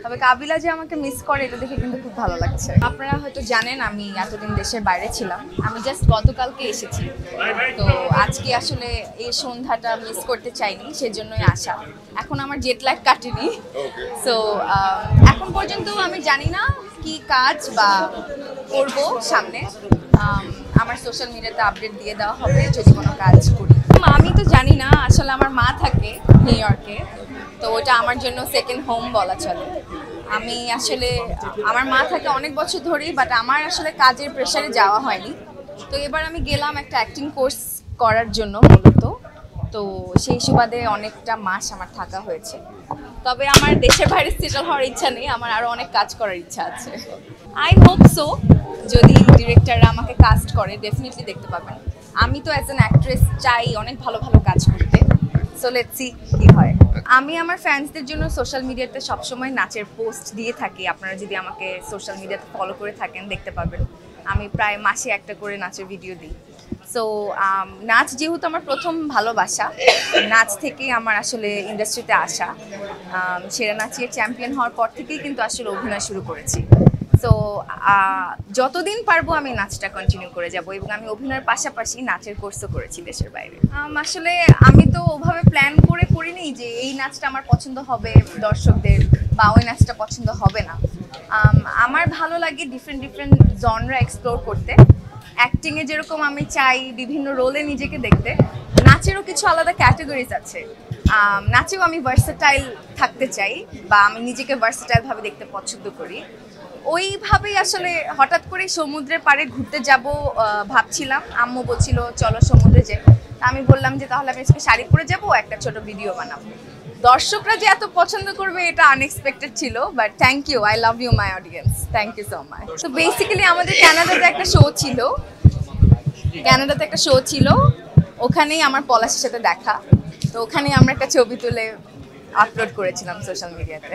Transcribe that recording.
তবে কাবিলা যে আমাকে মিস করে এটা দেখে কিন্তু খুব ভালো লাগছে। আপনারা হয়তো জানেন আমি এতদিন দেশের বাইরে ছিলাম, আমি জাস্ট গতকালকে এসেছি। তো আজকে আসলে এই সন্ধ্যাটা মিস করতে চাইনি, সেজন্যই আসা। এখন আমার জেট ল্যাগ কাটেনি, সো এখন পর্যন্ত আমি জানি না কি কাজ বা করবো সামনে। আমার সোশ্যাল মিডিয়াতে আপডেট দিয়ে দেওয়া হবে যদি কোনো কাজ করি। আমি তো জানি না, আসলে আমার মা থাকে নিউ ইয়র্কে, তো ওটা আমার জন্য সেকেন্ড হোম বলা চলে। আমি আসলে আমার মা থাকে অনেক বছর ধরেই, বাট আমার আসলে কাজের প্রেশারে যাওয়া হয়নি। তো এবার আমি গেলাম একটা অ্যাক্টিং কোর্স করার জন্য মূলত, তো সেই সুবাদে অনেকটা মাস আমার থাকা হয়েছে। তবে আমার দেশের বাইরে সেটেল হওয়ার ইচ্ছা নেই, আমার আরও অনেক কাজ করার ইচ্ছা আছে। আই হোপ সো, যদি ডিরেক্টররা আমাকে কাস্ট করে ডেফিনেটলি দেখতে পাবেন। আমি তো অ্যাজ অ্যান অ্যাক্ট্রেস চাই অনেক ভালো ভালো কাজ করতে, সো লেটস সি কি হয়। আমি আমার ফ্যান্সদের জন্য সোশ্যাল মিডিয়াতে সবসময় নাচের পোস্ট দিয়ে থাকি। আপনারা যদি আমাকে সোশ্যাল মিডিয়াতে ফলো করে থাকেন দেখতে পাবেন আমি প্রায় মাসে একটা করে নাচের ভিডিও দিই। সো নাচ যেহেতু আমার প্রথম ভালোবাসা, নাচ থেকেই আমার আসলে ইন্ডাস্ট্রিতে আসা। সেরা নাচিয়ে চ্যাম্পিয়ন হওয়ার পর থেকেই কিন্তু আসলে অভিনয় শুরু করেছি। সো যতদিন পারবো আমি নাচটা কন্টিনিউ করে যাব, এবং আমি অভিনয়ের পাশাপাশি নাচের কোর্সও করেছি দেশের বাইরে। আসলে আমি তো ওভাবে প্ল্যান করে করিনি যে এই নাচটা আমার পছন্দ হবে দর্শকদের বা ওই নাচটা পছন্দ হবে না। আমার ভালো লাগে ডিফারেন্ট ডিফারেন্ট জনরা এক্সপ্লোর করতে। অ্যাক্টিংয়ে যেরকম আমি চাই বিভিন্ন রোলে নিজেকে দেখতে, নাচেরও কিছু আলাদা ক্যাটাগরিজ আছে। নাচেও আমি ভার্সেটাইল থাকতে চাই, বা আমি নিজেকে ভার্সেটাইলভাবে দেখতে পছন্দ করি। ওইভাবেই আসলে হঠাৎ করে সমুদ্রের পাড়ে ঘুরতে যাব ভাবছিলাম, আম্মু বলছিল চলো সমুদ্রে যাই। আমি বললাম যে তাহলে আমি আজকে শাড়ি পরে যাব, একটা ছোট ভিডিও বানাবো। দর্শকরা যে এত পছন্দ করবে এটা আনএক্সপেক্টেড ছিল, but thank you, I love you my audience, thank you so much. তো বেসিক্যালি আমাদের কানাডাতে একটা শো ছিল, ওখানেই আমার পলাশের সাথে দেখা। তো ওখানেই আমরা একটা ছবি তুলে আপলোড করেছিলাম সোশ্যাল মিডিয়াতে।